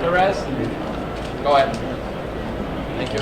Perez? Go ahead. Thank you.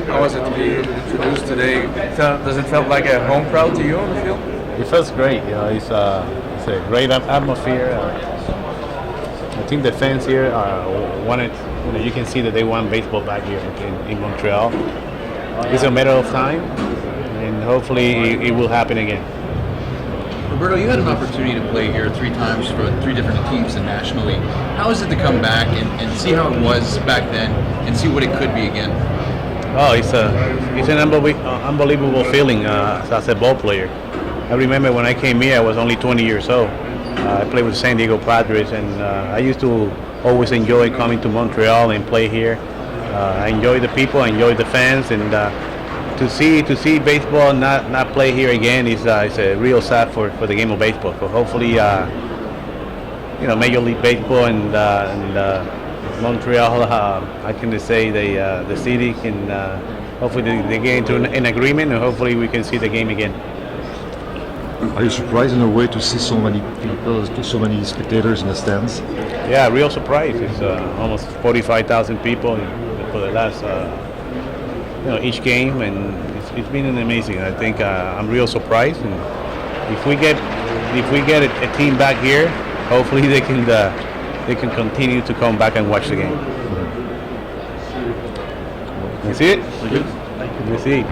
How was it to be introduced today? Does it feel like a home crowd to you on the field? It feels great. It's a great atmosphere. I think the fans here wanted. You can see that they want baseball back here in Montreal. It's a matter of time, and hopefully it will happen again. Roberto, you had an opportunity to play here 3 times for 3 different teams in National League. How is it to come back and see how it was back then and see what it could be again? Oh, it's an unbelievable feeling as a ball player. I remember when I came here, I was only 20 years old. I played with San Diego Padres, and I used to always enjoy coming to Montreal and play here. I enjoy the people, I enjoy the fans, and to see baseball not play here again is a real sad for the game of baseball. So hopefully, Major League Baseball and Montreal, I can just say the city can hopefully they get into an agreement, and hopefully we can see the game again. Are you surprised in a way to see so many people, so many spectators in the stands? Yeah, real surprise. It's almost 45,000 people for the last, each game, and it's been amazing. I think I'm real surprised, and if we get a team back here, hopefully they can continue to come back and watch the game. You see it? You see.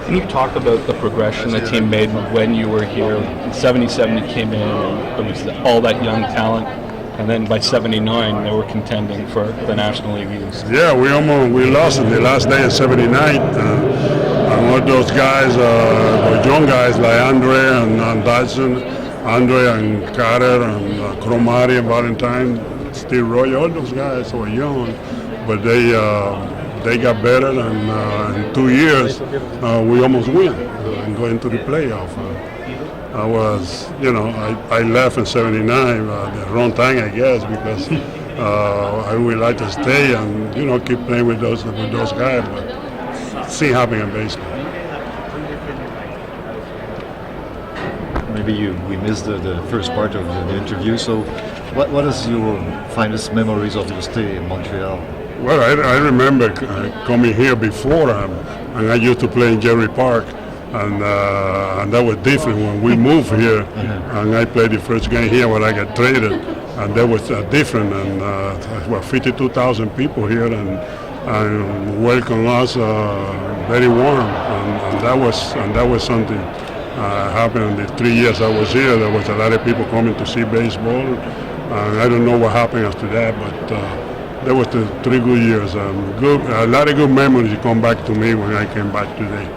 Can you talk about the progression the team made when you were here? In '77 you came in, and there was all that young talent, and then by '79 they were contending for the National League East. Yeah, we lost in the last day of '79. And all those guys, the young guys like Andre and Dyson, Andre and Carter and Cromartie and Valentine, Steve Roy, all those guys were young, but they got better, and in 2 years we almost win and go into the playoff. I left in '79, the wrong time I guess, because I would like to stay and keep playing with those guys, but see happening in baseball. Maybe we missed the first part of the interview. So, what is your finest memories of your stay in Montreal? Well, I remember coming here before, and I used to play in Jerry Park, and that was different when we moved here. And I played the first game here when I got traded, and that was different. And 52,000 people here, and welcome us very warm, and that was something happened in the 3 years I was here. There was a lot of people coming to see baseball, and I don't know what happened after that, but that was the 3 good years. A lot of good memories come back to me when I came back today.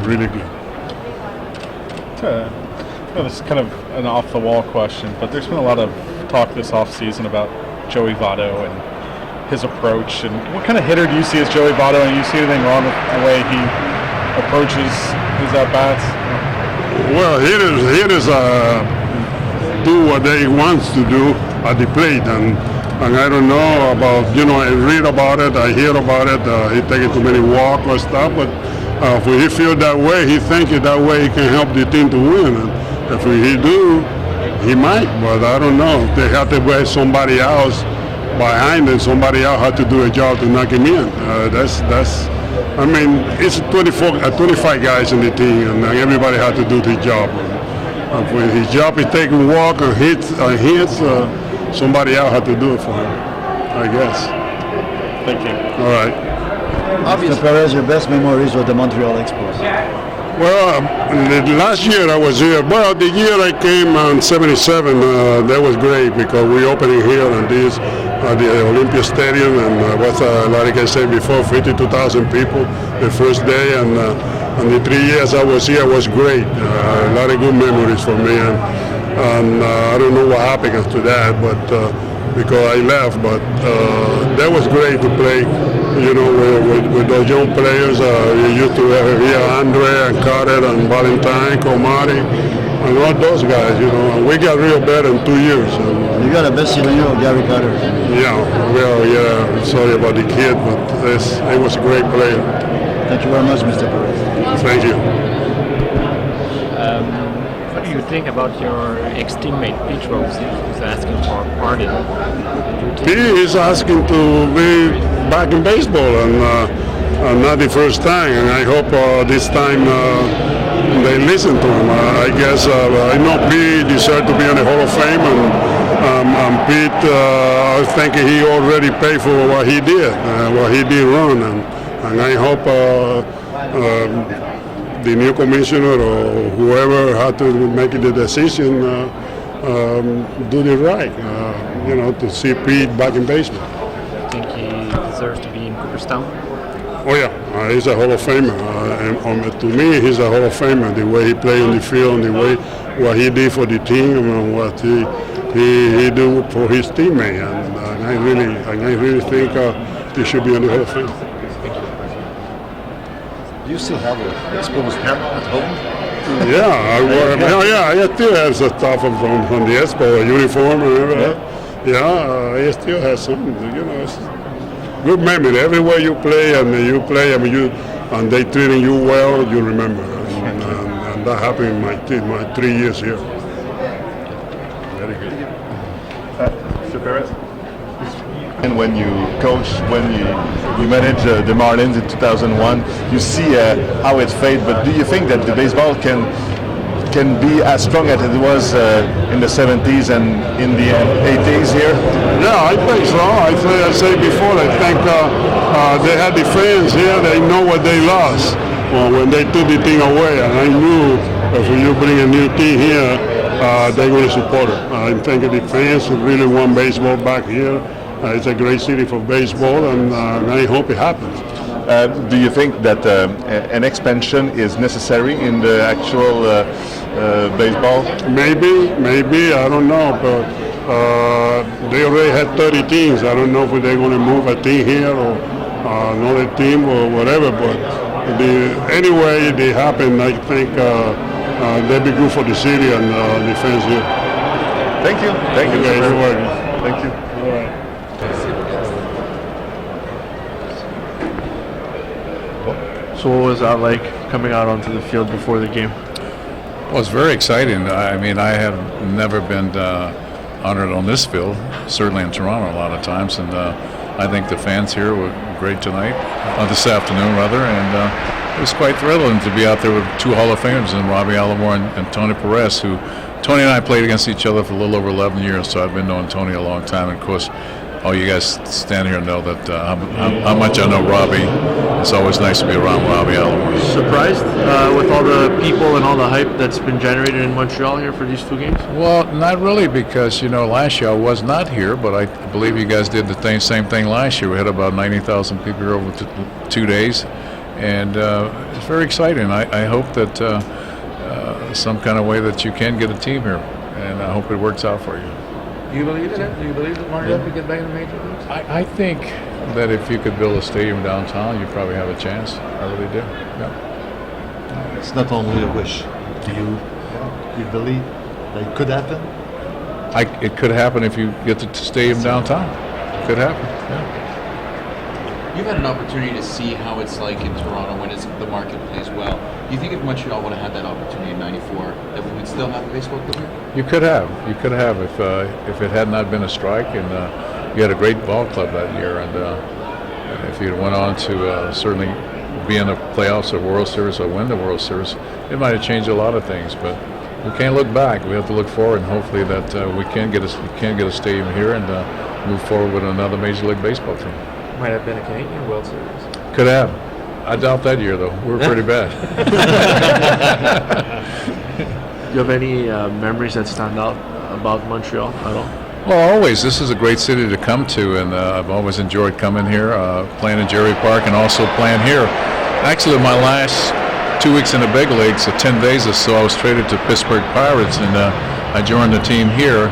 Really good. This is kind of an off-the-wall question, but there's been a lot of talk this off-season about Joey Votto and his approach, and what kind of hitter do you see as Joey Votto, and do you see anything wrong with the way he approaches his at-bats? Well, hitters do what they want to do at the plate, and I don't know about, I read about it, I hear about it, he taking too many walks or stuff, but if he feel that way, he think it that way, he can help the team to win, and if he do, he might, but I don't know. They have to wear somebody else behind, and somebody else had to do a job to knock him in. It's 25 guys in the team, and everybody had to do their job. When his job is taking walk and hits, somebody else had to do it for him, I guess. Thank you. All right. Mr. Perez, your best memories with the Montreal Expos? Well, the last year I was here, well, the year I came in '77, that was great because we opening here and this the Olympia Stadium, and was like I said before, 52,000 people the first day, and the 3 years I was here was great. A lot of good memories for me, and I don't know what happened after that, but because I left, but that was great to play. With those young players, you used to hear Andre and Carter and Valentine, Cromartie, and all those guys, and we got real bad in 2 years. And, You got a Messi Leo, Gary Carter. yeah, sorry about the kid, but he was a great player. Thank you very much, Mr. Perez. Thank you. What do you think about your ex-teammate Petros, who's asking for a pardon? He is asking to be back in baseball, and not the first time. And I hope this time they listen to him. I guess I know Pete deserves to be in the Hall of Fame, and Pete, I think he already paid for what he did wrong, and I hope the new commissioner or whoever had to make the decision do it right, to see Pete back in baseball. Do you think he deserves to be in Cooperstown? Oh yeah, he's a Hall of Famer. To me, he's a Hall of Famer. The way he played on the field, the way what he did for the team, and what he do for his teammate, and I really think he should be in the Hall of Fame. Do you still have an exposed hair at home? I still have some stuff from the Expo uniform and everything. I still have some. It's good memory. Everywhere you play, and they treating you well, you remember. And that happened in my 3 years here. Very good. Mr. Perez? And when you coach, when you manage the Marlins in 2001, you see how it fades. But do you think that the baseball can be as strong as it was in the 70s and in the 80s here? Yeah, I think so. I say before, I think they had the fans here. They know what they lost when they took the thing away. And I knew if you bring a new team here, they're going to support it. I think the fans really want baseball back here. It's a great city for baseball, and I hope it happens. Do you think that an expansion is necessary in the actual baseball? Maybe, I don't know, but they already had 30 teams. I don't know if they're going to move a team here or another team or whatever, but anyway they happen, I think they'll be good for the city and the fans here. Thank you. Thank you. Okay, you're welcome. Thank you. All right. So what was that like coming out onto the field before the game? Well, it's very exciting. I mean, I have never been honored on this field, certainly in Toronto a lot of times, and I think the fans here were great tonight, this afternoon rather, and it was quite thrilling to be out there with two Hall of Famers, and Robbie Alomar and Tony Perez, who Tony and I played against each other for a little over 11 years, so I've been knowing Tony a long time, and of course, all you guys stand here know that how much I know Robbie. It's always nice to be around Robbie Alomar. Surprised with all the people and all the hype that's been generated in Montreal here for these two games? Well, not really, because last year I was not here, but I believe you guys did the same thing last year. We had about 90,000 people here over 2 days, and it's very exciting. I hope that some kind of way that you can get a team here, and I hope it works out for you. Do you believe in it? Do you believe that Montreal could get back in the major leagues? I think that if you could build a stadium downtown, you probably have a chance. I really do. Yeah. It's not only a wish. Do you believe that it could happen? It could happen if you get the stadium downtown. It could happen. Yeah. You've had an opportunity to see how it's like in Toronto when the market plays well. Do you think if Montreal would have had that opportunity in '94, that we would still have a baseball club here? You could have if it had not been a strike, and you had a great ball club that year, and if you went on to certainly be in the playoffs or World Series or win the World Series, it might have changed a lot of things. But we can't look back. We have to look forward, and hopefully that we can get a stadium here and move forward with another Major League Baseball team. Might have been a Canadian World Series. Could have. I doubt that year, though. We were pretty bad. Do you have any memories that stand out about Montreal at all? Well, always. This is a great city to come to, and I've always enjoyed coming here, playing in Jerry Park, and also playing here. Actually, my last 2 weeks in the big leagues, 10 days or so, I was traded to Pittsburgh Pirates, and I joined the team here.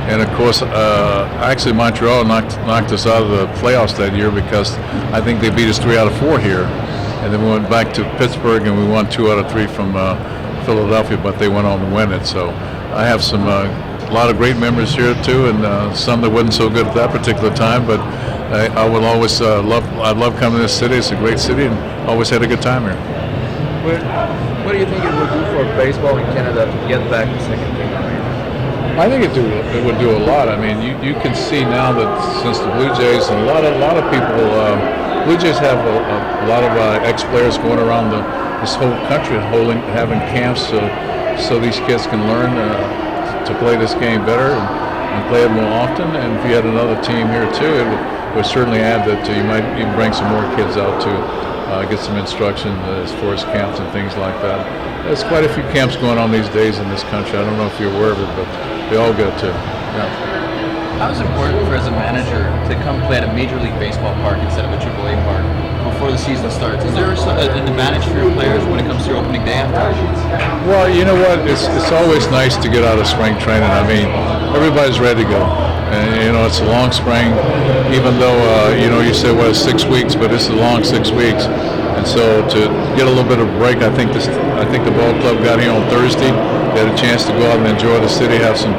And of course, actually Montreal knocked us out of the playoffs that year because I think they beat us 3 out of 4 here. And then we went back to Pittsburgh and we won 2 out of 3 from Philadelphia, but they went on to win it. So I have some a lot of great memories here too, and some that wasn't so good at that particular time. But I will always I love coming to this city. It's a great city, and always had a good time here. What do you think it would do for baseball in Canada to get back the second game? I think it would do a lot. I mean, you can see now that since the Blue Jays and a lot of people, Blue Jays have a lot of ex-players going around this whole country having camps so these kids can learn to play this game better and play it more often. And if you had another team here too, it would certainly add that you might even bring some more kids out to get some instruction as far as camps and things like that. There's quite a few camps going on these days in this country. I don't know if you're aware of it, but they all go to. Yeah. How is it important for as a manager to come play at a Major League Baseball park instead of a AAA park before the season starts? Is there an advantage for your players when it comes to your opening day after? Well, you know what? It's always nice to get out of spring training. I mean, everybody's ready to go. And, it's a long spring, even though, you say, 6 weeks, but it's a long 6 weeks. And so to get a little bit of a break, I think the ball club got here on Thursday. They had a chance to go out and enjoy the city, have some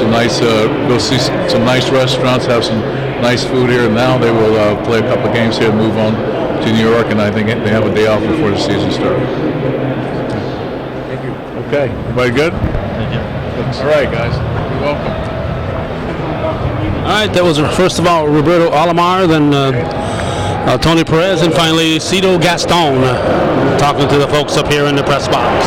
nice, go see some nice restaurants, have some nice food here. And now they will play a couple of games here and move on to New York. And I think they have a day off before the season starts. Thank you. Okay, everybody good? Thank you. All right, guys, you're welcome. All right, that was first of all Roberto Alomar, then Tony Perez, and finally Cito Gaston talking to the folks up here in the press box.